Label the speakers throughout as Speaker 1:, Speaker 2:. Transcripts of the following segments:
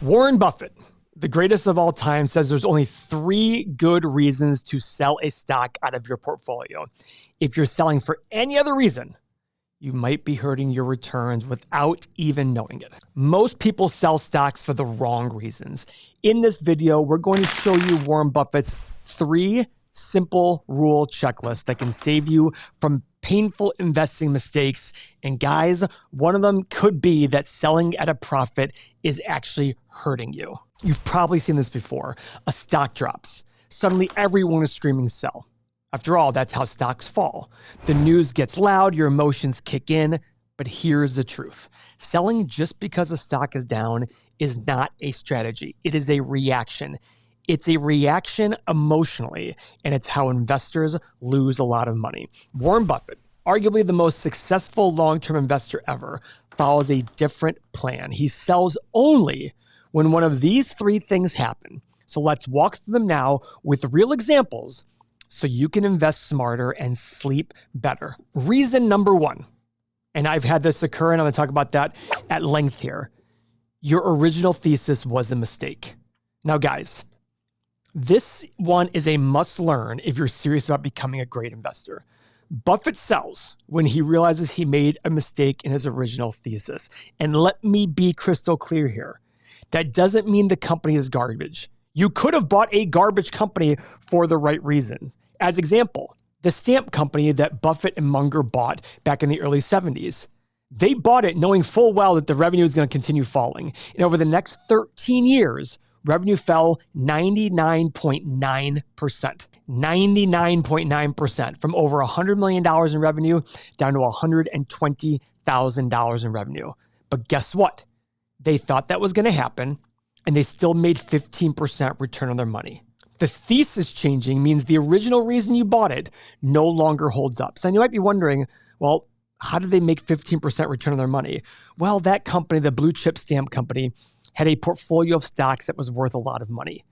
Speaker 1: Warren Buffett, the greatest of all time, says there's only 3 good reasons to sell a stock out of your portfolio. If you're selling for any other reason, you might be hurting your returns without even knowing it. Most people sell stocks for the wrong reasons. In this video, we're going to show you Warren Buffett's 3 simple rule checklist that can save you from painful investing mistakes. And guys, one of them could be that selling at a profit is actually hurting you. You've probably seen this before. A stock drops. Suddenly everyone is screaming sell. After all, that's how stocks fall. The news gets loud, your emotions kick in, but here's the truth. Selling just because a stock is down is not a strategy. It is a reaction. It's a reaction emotionally, and it's how investors lose a lot of money. Warren Buffett, arguably the most successful long-term investor ever, follows a different plan. He sells only when one of these 3 things happen. So let's walk through them now with real examples so you can invest smarter and sleep better. Reason number 1, and I've had this occur, and I'm going to talk about that at length here. Your original thesis was a mistake. Now, guys, this one is a must learn if you're serious about becoming a great investor. Buffett sells when he realizes he made a mistake in his original thesis. And let me be crystal clear here. That doesn't mean the company is garbage. You could have bought a garbage company for the right reasons. As example, the stamp company that Buffett and Munger bought back in the early 70s. They bought it knowing full well that the revenue is going to continue falling. And over the next 13 years, revenue fell 99.9%. 99.9%, from over $100 million in revenue down to $120,000 in revenue. But guess what? They thought that was going to happen, and they still made 15% return on their money. The thesis changing means the original reason you bought it no longer holds up. So you might be wondering, well, how did they make 15% return on their money? Well, that company, the blue chip stamp company, had a portfolio of stocks that was worth a lot of money.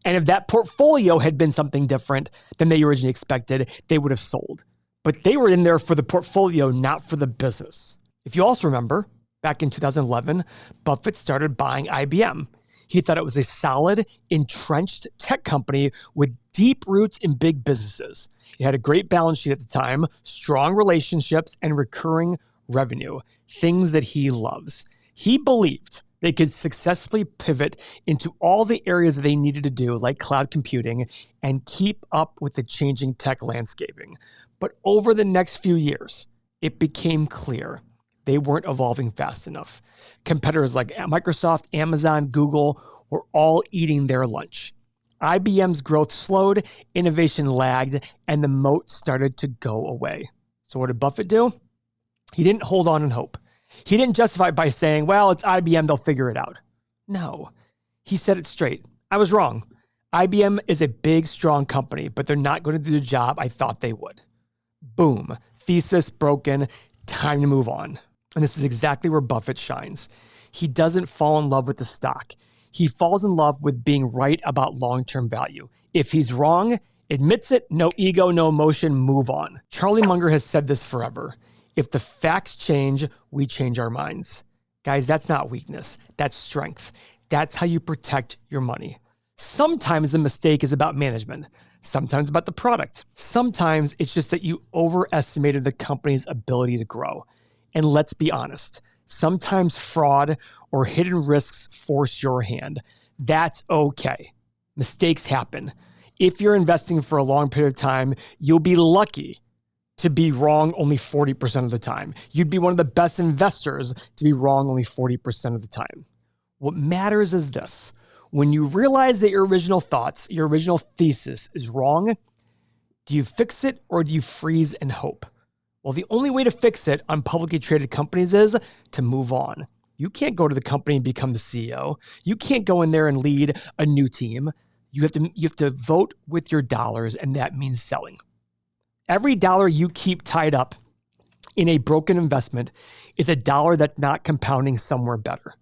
Speaker 1: And if that portfolio had been something different than they originally expected, they would have sold. But they were in there for the portfolio, not for the business. If you also remember, back in 2011, Buffett started buying IBM. He thought it was a solid, entrenched tech company with deep roots in big businesses. It had a great balance sheet at the time, strong relationships, and recurring revenue, things that he loves. He believed they could successfully pivot into all the areas that they needed to do, like cloud computing, and keep up with the changing tech landscaping. But over the next few years, it became clear they weren't evolving fast enough. Competitors like Microsoft, Amazon, Google were all eating their lunch. IBM's growth slowed, innovation lagged, and the moat started to go away. So what did Buffett do? He didn't hold on and hope. He didn't justify it by saying, well, it's IBM, they'll figure it out. No, he said it straight. I was wrong. IBM is a big, strong company, but they're not going to do the job I thought they would. Boom. Thesis broken. Time to move on. And this is exactly where Buffett shines. He doesn't fall in love with the stock. He falls in love with being right about long-term value. If he's wrong, admits it, no ego, no emotion, move on. Charlie Munger has said this forever. If the facts change, we change our minds. Guys, that's not weakness. That's strength. That's how you protect your money. Sometimes the mistake is about management. Sometimes about the product. Sometimes it's just that you overestimated the company's ability to grow. And let's be honest, sometimes fraud or hidden risks force your hand. That's okay. Mistakes happen. If you're investing for a long period of time, you'll be lucky to be wrong only 40% of the time. You'd be one of the best investors to be wrong only 40% of the time. What matters is this. When you realize that your original thoughts, your original thesis is wrong, do you fix it or do you freeze and hope? Well, the only way to fix it on publicly traded companies is to move on. You can't go to the company and become the CEO. You can't go in there and lead a new team. You have to vote with your dollars, and that means selling. Every dollar you keep tied up in a broken investment is a dollar that's not compounding somewhere better.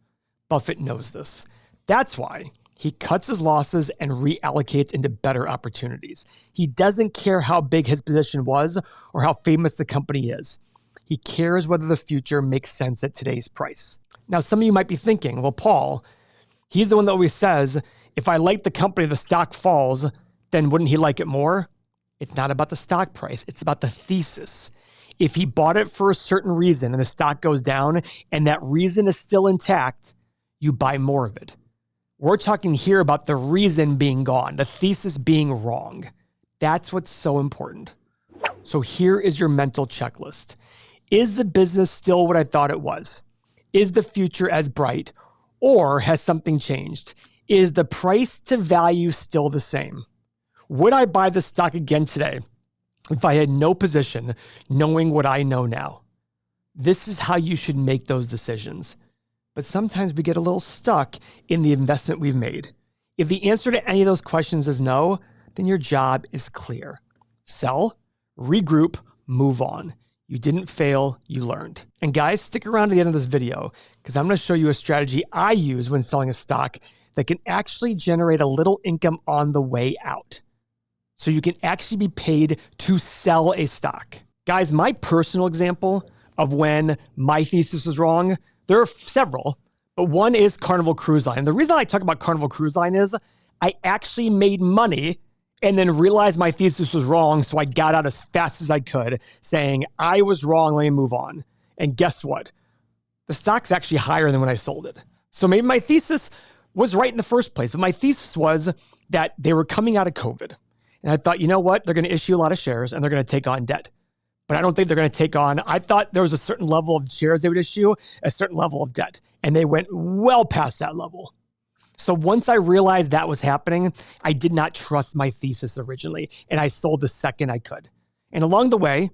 Speaker 1: Buffett knows this. That's why he cuts his losses and reallocates into better opportunities. He doesn't care how big his position was or how famous the company is. He cares whether the future makes sense at today's price. Now, some of you might be thinking, well, Paul, He's the one that always says, if I like the company, the stock falls, then wouldn't he like it more? It's not about the stock price. It's about the thesis. If he bought it for a certain reason and the stock goes down and that reason is still intact, you buy more of it. We're talking here about the reason being gone, the thesis being wrong. That's what's so important. So here is your mental checklist. Is the business still what I thought it was? Is the future as bright? Or has something changed? Is the price to value still the same? Would I buy the stock again today if I had no position, knowing what I know now? This is how you should make those decisions. But sometimes we get a little stuck in the investment we've made. If the answer to any of those questions is no, then your job is clear. Sell, regroup, move on. You didn't fail, you learned. And guys, stick around to the end of this video because I'm going to show you a strategy I use when selling a stock that can actually generate a little income on the way out. So you can actually be paid to sell a stock. Guys, my personal example of when my thesis was wrong, there are several, but one is Carnival Cruise Line. And the reason I talk about Carnival Cruise Line is I actually made money and then realized my thesis was wrong, so I got out as fast as I could, saying, I was wrong, let me move on. And guess what? The stock's actually higher than when I sold it. So maybe my thesis was right in the first place, but my thesis was that they were coming out of COVID. And I thought, you know what? They're going to issue a lot of shares and they're going to take on debt. But I don't think they're going to take on, I thought there was a certain level of shares they would issue, a certain level of debt. And they went well past that level. So once I realized that was happening, I did not trust my thesis originally, and I sold the second I could. And along the way,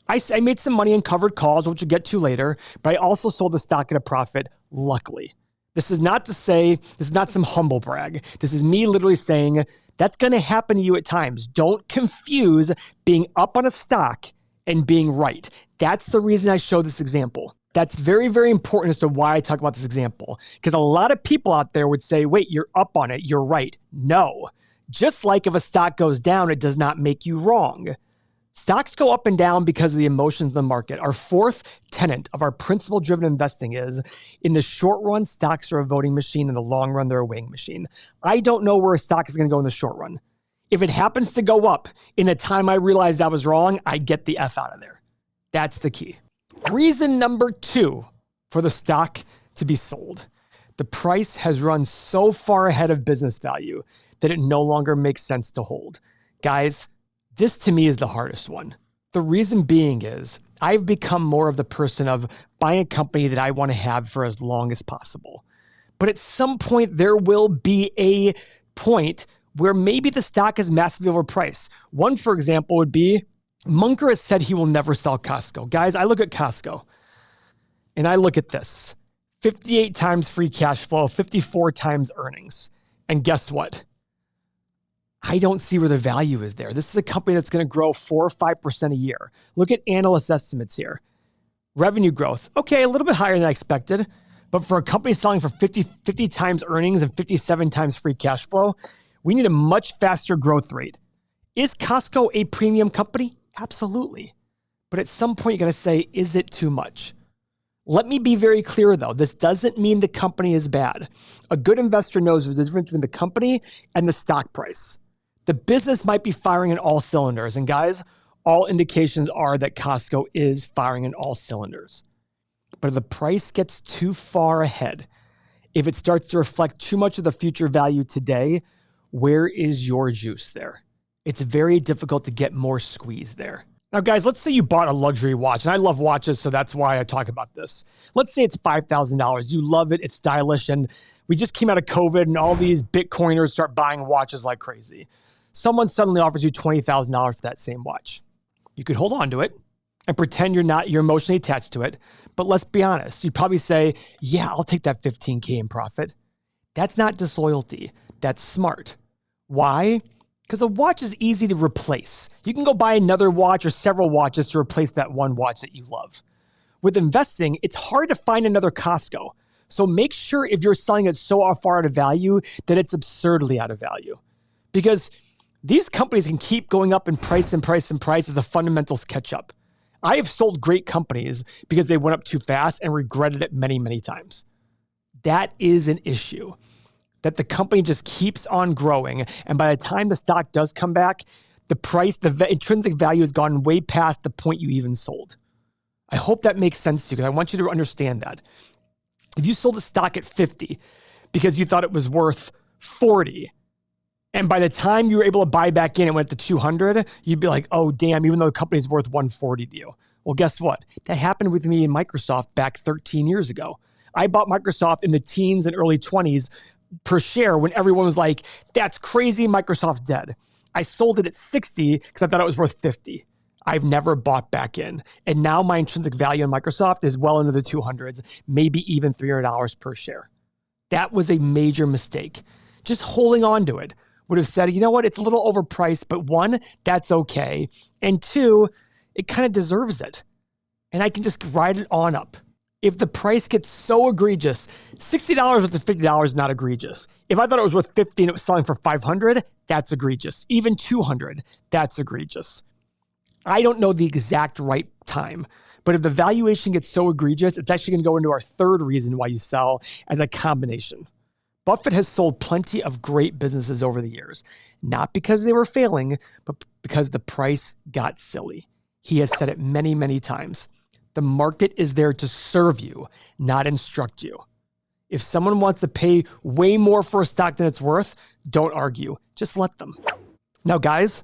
Speaker 1: I made some money in covered calls, which we'll get to later, but I also sold the stock at a profit, luckily. This is not to say, this is not some humble brag. This is me literally saying that's going to happen to you at times. Don't confuse being up on a stock and being right. That's the reason I show this example. That's very, very important as to why I talk about this example. Because a lot of people out there would say, wait, you're up on it, you're right. No. Just like if a stock goes down, it does not make you wrong. Stocks go up and down because of the emotions of the market. Our fourth tenet of our principle-driven investing is, in the short run, stocks are a voting machine. In the long run, they're a weighing machine. I don't know where a stock is going to go in the short run. If it happens to go up in the time I realized I was wrong, I get the F out of there. That's the key. Reason number 2 for the stock to be sold. The price has run so far ahead of business value that it no longer makes sense to hold. Guys, this to me is the hardest one. The reason being is I've become more of the person of buying a company that I want to have for as long as possible. But at some point, there will be a point where maybe the stock is massively overpriced. One, for example, would be Munger has said he will never sell Costco. Guys, I look at Costco and I look at this. 58 times free cash flow, 54 times earnings. And guess what? I don't see where the value is there. This is a company that's going to grow 4 or 5% a year. Look at analyst estimates here. Revenue growth, okay, a little bit higher than I expected. But for a company selling for 50 times earnings and 57 times free cash flow, we need a much faster growth rate. Is Costco a premium company? Absolutely. But at some point, you're going to say, is it too much? Let me be very clear, though. This doesn't mean the company is bad. A good investor knows there's a difference between the company and the stock price. The business might be firing in all cylinders. And guys, all indications are that Costco is firing in all cylinders. But if the price gets too far ahead, if it starts to reflect too much of the future value today, where is your juice there? It's very difficult to get more squeeze there. Now, guys, let's say you bought a luxury watch, and I love watches, so that's why I talk about this. Let's say it's $5,000. You love it. It's stylish, and we just came out of COVID, and all these Bitcoiners start buying watches like crazy. Someone suddenly offers you $20,000 for that same watch. You could hold on to it and pretend you're emotionally attached to it, but let's be honest. You'd probably say, yeah, I'll take that $15K in profit. That's not disloyalty. That's smart. Why? Because a watch is easy to replace. You can go buy another watch or several watches to replace that one watch that you love. With investing, it's hard to find another Costco. So make sure if you're selling it so far out of value that it's absurdly out of value. Because these companies can keep going up in price and price and price as the fundamentals catch up. I have sold great companies because they went up too fast and regretted it many, many times. That is an issue. that the company just keeps on growing. And by the time the stock does come back, the price, the intrinsic value has gone way past the point you even sold. I hope that makes sense to you because I want you to understand that. If you sold a stock at 50 because you thought it was worth 40, and by the time you were able to buy back in, it went to 200, you'd be like, oh, damn, even though the company's worth 140 to you. Well, guess what? That happened with me in Microsoft back 13 years ago. I bought Microsoft in the teens and early 20s per share when everyone was like, that's crazy, Microsoft's dead. I sold it at 60 because I thought it was worth 50. I've never bought back in. And now my intrinsic value in Microsoft is well into the 200s, maybe even $300 per share. That was a major mistake. Just holding on to it would have said, you know what, it's a little overpriced, but one, that's okay. And two, it kind of deserves it. And I can just ride it on up. If the price gets so egregious, $60 worth of $50 is not egregious. If I thought it was worth 50 and it was selling for 500, that's egregious. Even 200, that's egregious. I don't know the exact right time, but if the valuation gets so egregious, it's actually going to go into our third reason why you sell as a combination. Buffett has sold plenty of great businesses over the years, not because they were failing, but because the price got silly. He has said it many, many times. The market is there to serve you, not instruct you. If someone wants to pay way more for a stock than it's worth, don't argue. Just let them. Now, guys,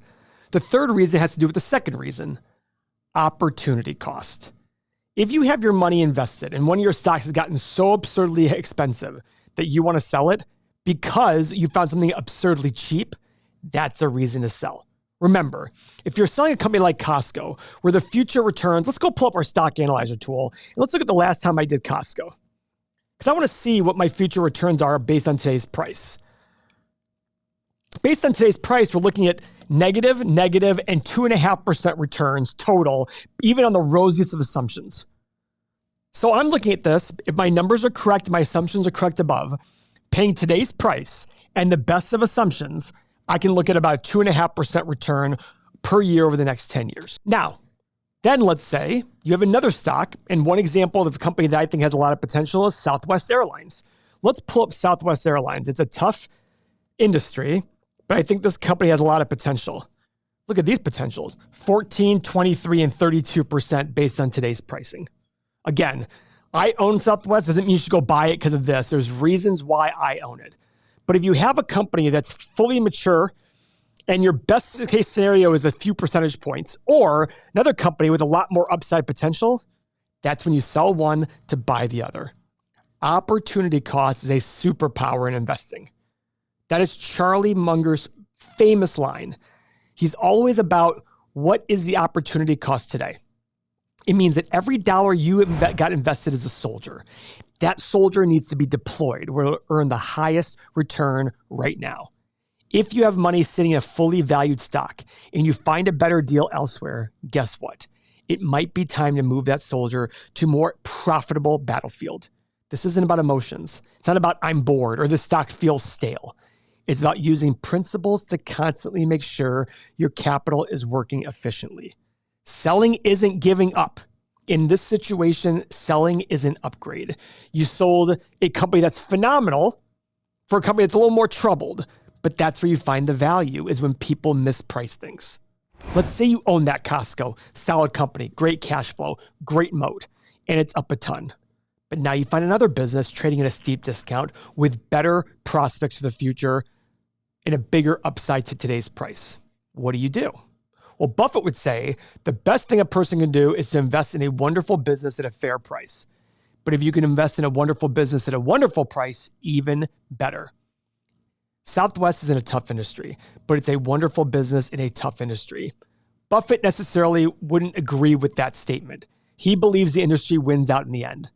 Speaker 1: the third reason has to do with the second reason, opportunity cost. If you have your money invested and one of your stocks has gotten so absurdly expensive that you want to sell it because you found something absurdly cheap, that's a reason to sell. Remember, if you're selling a company like Costco, where the future returns, let's go pull up our stock analyzer tool, and let's look at the last time I did Costco. Because I want to see what my future returns are based on today's price. Based on today's price, we're looking at negative, and 2.5% returns total, even on the rosiest of assumptions. So I'm looking at this, if my numbers are correct, my assumptions are correct above, paying today's price and the best of assumptions, I can look at about a 2.5% return per year over the next 10 years. Now, then let's say you have another stock, and one example of a company that I think has a lot of potential is Southwest Airlines. Let's pull up Southwest Airlines. It's a tough industry, but I think this company has a lot of potential. Look at these potentials, 14, 23, and 32% based on today's pricing. Again, I own Southwest, doesn't mean you should go buy it because of this. There's reasons why I own it. But if you have a company that's fully mature and your best case scenario is a few percentage points, or another company with a lot more upside potential, that's when you sell one to buy the other. Opportunity cost is a superpower in investing. That is Charlie Munger's famous line. He's always about what is the opportunity cost today. It means that every dollar you got invested as a soldier, that soldier needs to be deployed where it'll earn the highest return right now. If you have money sitting in a fully valued stock and you find a better deal elsewhere, guess what? It might be time to move that soldier to a more profitable battlefield. This isn't about emotions. It's not about I'm bored or the stock feels stale. It's about using principles to constantly make sure your capital is working efficiently. Selling isn't giving up. In this situation, selling is an upgrade. You sold a company that's phenomenal for a company that's a little more troubled, but that's where you find the value is when people misprice things. Let's say you own that Costco, solid company, great cash flow, great moat, and it's up a ton. But now you find another business trading at a steep discount with better prospects for the future and a bigger upside to today's price. What do? Well, Buffett would say the best thing a person can do is to invest in a wonderful business at a fair price. But if you can invest in a wonderful business at a wonderful price, even better. Southwest is in a tough industry, but it's a wonderful business in a tough industry. Buffett necessarily wouldn't agree with that statement. He believes the industry wins out in the end.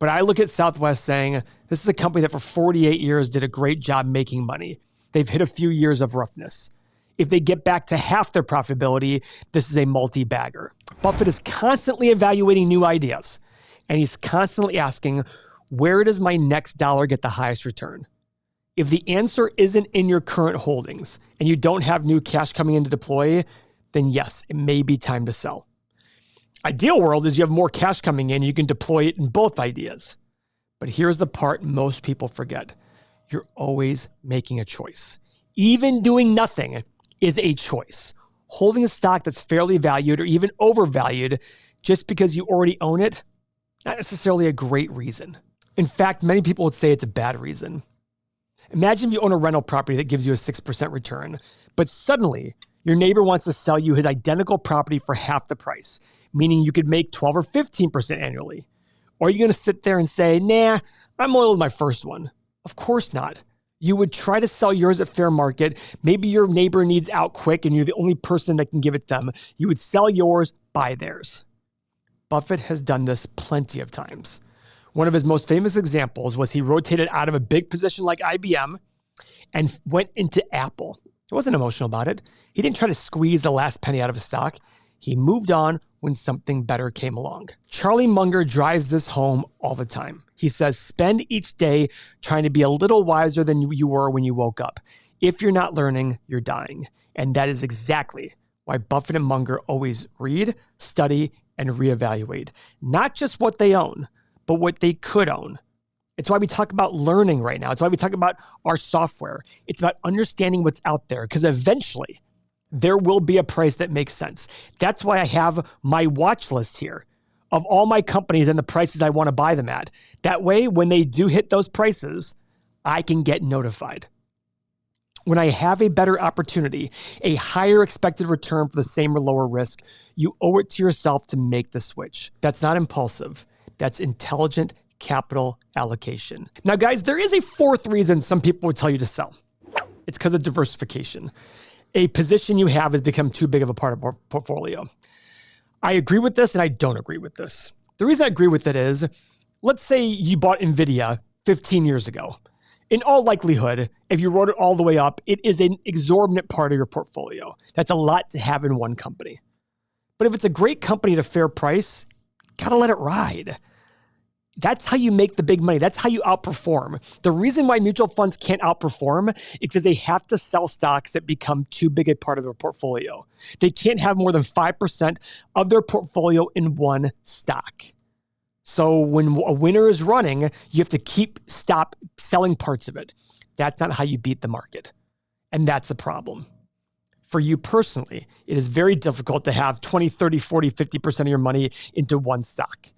Speaker 1: But I look at Southwest saying, this is a company that for 48 years did a great job making money. They've hit a few years of roughness. If they get back to half their profitability, this is a multi-bagger. Buffett is constantly evaluating new ideas, and he's constantly asking, where does my next dollar get the highest return? If the answer isn't in your current holdings and you don't have new cash coming in to deploy, then yes, it may be time to sell. Ideal world is you have more cash coming in, you can deploy it in both ideas. But here's the part most people forget. You're always making a choice. Even doing nothing is a choice. Holding a stock that's fairly valued or even overvalued just because you already own it, not necessarily a great reason. In fact, many people would say it's a bad reason. Imagine if you own a rental property that gives you a 6% return, but suddenly your neighbor wants to sell you his identical property for half the price, meaning you could make 12 or 15% annually. Or are you going to sit there and say, nah, I'm loyal to my first one? Of course not. You would try to sell yours at fair market. Maybe your neighbor needs out quick and you're the only person that can give it them. You would sell yours, buy theirs. Buffett has done this plenty of times. One of his most famous examples was he rotated out of a big position like IBM and went into Apple. He wasn't emotional about it. He didn't try to squeeze the last penny out of a stock. He moved on when something better came along. Charlie Munger drives this home all the time. He says, spend each day trying to be a little wiser than you were when you woke up. If you're not learning, you're dying. And that is exactly why Buffett and Munger always read, study, and reevaluate. Not just what they own, but what they could own. It's why we talk about learning right now. It's why we talk about our software. It's about understanding what's out there, because eventually there will be a price that makes sense. That's why I have my watch list here of all my companies and the prices I want to buy them at. That way, when they do hit those prices, I can get notified. When I have a better opportunity, a higher expected return for the same or lower risk, you owe it to yourself to make the switch. That's not impulsive. That's intelligent capital allocation. Now, guys, there is a fourth reason some people would tell you to sell. It's because of diversification. A position you have has become too big of a part of our portfolio. I agree with this and I don't agree with this. The reason I agree with it is, let's say you bought NVIDIA 15 years ago. In all likelihood, if you wrote it all the way up, it is an exorbitant part of your portfolio. That's a lot to have in one company. But if it's a great company at a fair price, gotta let it ride. That's how you make the big money. That's how you outperform. The reason why mutual funds can't outperform is because they have to sell stocks that become too big a part of their portfolio. They can't have more than 5% of their portfolio in one stock. So when a winner is running, you have to stop selling parts of it. That's not how you beat the market. And that's the problem. For you personally, it is very difficult to have 20, 30, 40, 50% of your money into one stock.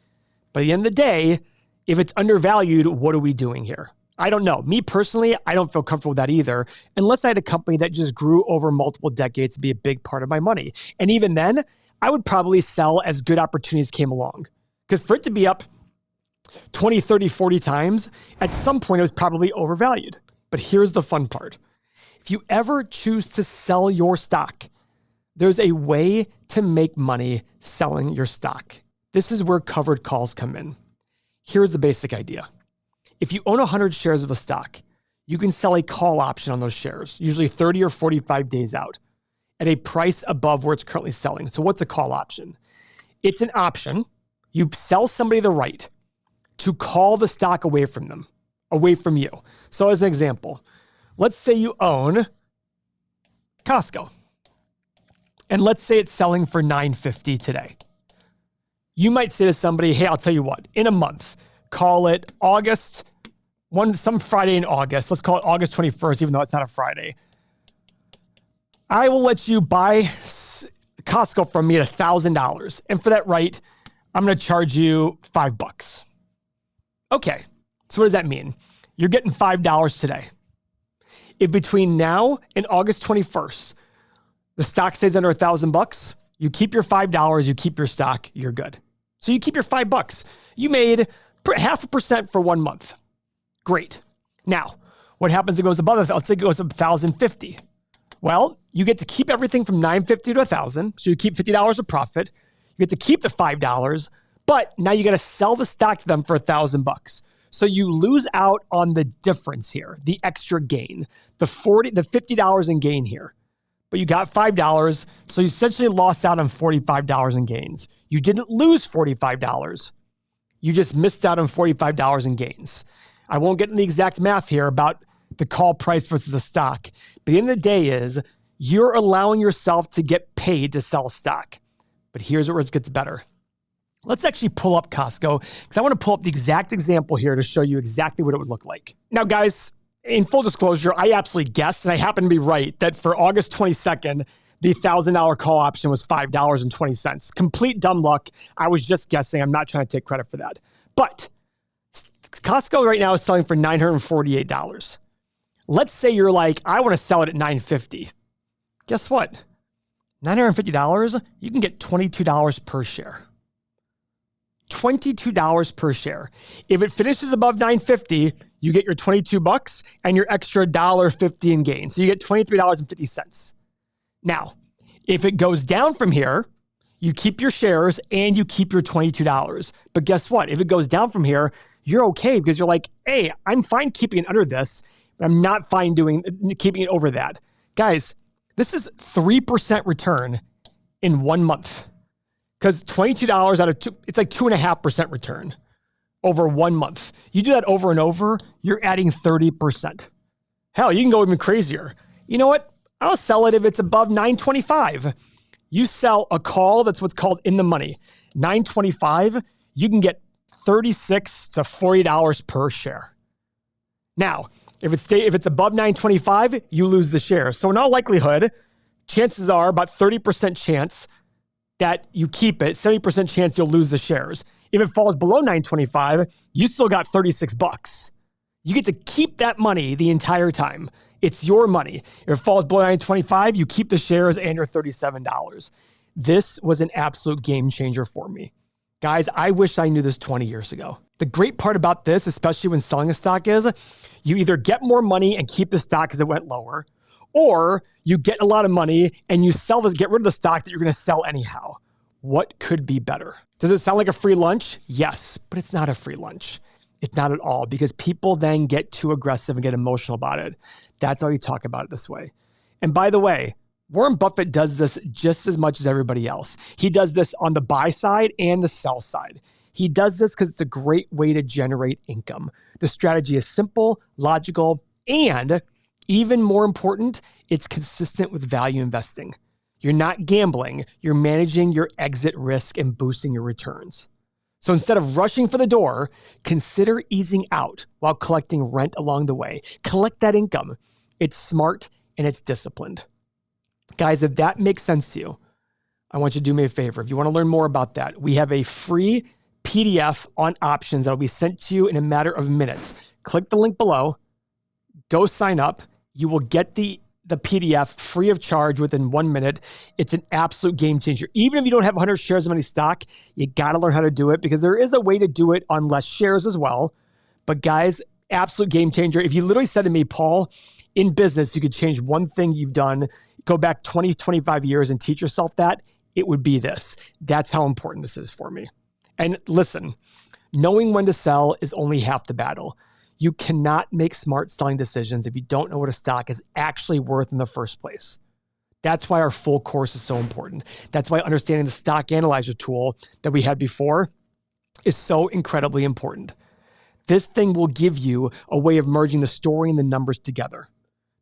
Speaker 1: But at the end of the day, if it's undervalued, what are we doing here? I don't know. Me personally, I don't feel comfortable with that either, unless I had a company that just grew over multiple decades to be a big part of my money. And even then, I would probably sell as good opportunities came along. Because for it to be up 20, 30, 40 times, at some point it was probably overvalued. But here's the fun part. If you ever choose to sell your stock, there's a way to make money selling your stock. This is where covered calls come in. Here's the basic idea. If you own 100 shares of a stock, you can sell a call option on those shares, usually 30 or 45 days out, at a price above where it's currently selling. So what's a call option? It's an option. You sell somebody the right to call the stock away from them, away from you. So as an example, let's say you own Costco, and let's say it's selling for $9.50 today. You might say to somebody, hey, I'll tell you what, in a month, call it some Friday in August. Let's call it August 21st, even though it's not a Friday. I will let you buy Costco from me at $1,000. And for that right, I'm going to charge you $5. Okay, so what does that mean? You're getting $5 today. If between now and August 21st, the stock stays under $1,000, you keep your $5, you keep your stock, you're good. So you keep your $5. You made 0.5% for 1 month. Great. Now, what happens if it goes above it? Let's say it goes up $1,050. Well, you get to keep everything from $9.50 to $1,000. So you keep $50 of profit. You get to keep the $5, but now you got to sell the stock to them for $1,000. So you lose out on the difference here, the extra gain, the $50 in gain here. But you got $5, so you essentially lost out on $45 in gains. You didn't lose $45. You just missed out on $45 in gains. I won't get into the exact math here about the call price versus the stock. But the end of the day is you're allowing yourself to get paid to sell stock. But here's where it gets better. Let's actually pull up Costco because I want to pull up the exact example here to show you exactly what it would look like. Now, guys, In full disclosure, I absolutely guessed, and I happen to be right, that for August 22nd, the $1,000 call option was $5.20. Complete dumb luck. I was just guessing. I'm not trying to take credit for that. But Costco right now is selling for $948. Let's say you're like, I want to sell it at $950. Guess what? $950, you can get $22 per share. $22 per share. If it finishes above $950, you get your $22 and your extra $1.50 in gain. So you get $23.50. Now, if it goes down from here, you keep your shares and you keep your $22. But guess what? If it goes down from here, you're okay because you're like, hey, I'm fine keeping it under this, but I'm not fine keeping it over that. Guys, this is 3% return in 1 month. Because $22 out of it's like 2.5% return over 1 month. You do that over and over, you're adding 30%. Hell, you can go even crazier. You know what? I'll sell it if it's above $925. You sell a call that's what's called in the money. $925, you can get $36 to $40 per share. Now, if it's above $925, you lose the share. So in all likelihood, chances are about 30% chance that you keep it, 70% chance you'll lose the shares. If it falls below $925, you still got $36. You get to keep that money the entire time. It's your money. If it falls below $925, you keep the shares and your $37. This was an absolute game changer for me. Guys, I wish I knew this 20 years ago. The great part about this, especially when selling a stock, is you either get more money and keep the stock because it went lower, or you get a lot of money and you get rid of the stock that you're going to sell anyhow. What could be better? Does it sound like a free lunch? Yes, but it's not a free lunch. It's not at all, because people then get too aggressive and get emotional about it. That's how you talk about it this way. And by the way, Warren Buffett does this just as much as everybody else. He does this on the buy side and the sell side. He does this because it's a great way to generate income. The strategy is simple, logical, and even more important, it's consistent with value investing. You're not gambling, you're managing your exit risk and boosting your returns. So instead of rushing for the door, consider easing out while collecting rent along the way. Collect that income. It's smart and it's disciplined. Guys, if that makes sense to you, I want you to do me a favor. If you want to learn more about that, we have a free PDF on options that will be sent to you in a matter of minutes. Click the link below, go sign up. You will get the PDF free of charge within 1 minute. It's an absolute game changer. Even if you don't have 100 shares of any stock, you got to learn how to do it, because there is a way to do it on less shares as well. But guys, absolute game changer. If you literally said to me, Paul, in business, you could change one thing you've done, go back 20, 25 years and teach yourself that, it would be this. That's how important this is for me. And listen, knowing when to sell is only half the battle. You cannot make smart selling decisions if you don't know what a stock is actually worth in the first place. That's why our full course is so important. That's why understanding the stock analyzer tool that we had before is so incredibly important. This thing will give you a way of merging the story and the numbers together.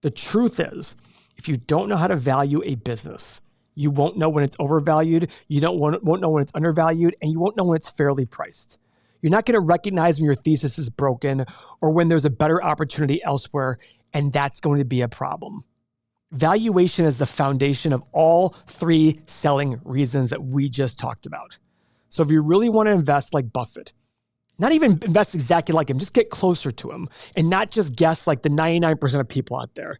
Speaker 1: The truth is, if you don't know how to value a business, you won't know when it's overvalued, you won't know when it's undervalued, and you won't know when it's fairly priced. You're not going to recognize when your thesis is broken or when there's a better opportunity elsewhere, and that's going to be a problem. Valuation is the foundation of all three selling reasons that we just talked about. So if you really want to invest like Buffett, not even invest exactly like him, just get closer to him and not just guess like the 99% of people out there.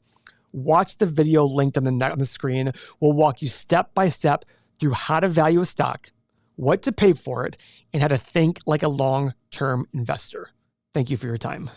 Speaker 1: Watch the video linked on the screen. We'll walk you step by step through how to value a stock, what to pay for it, and how to think like a long-term investor. Thank you for your time.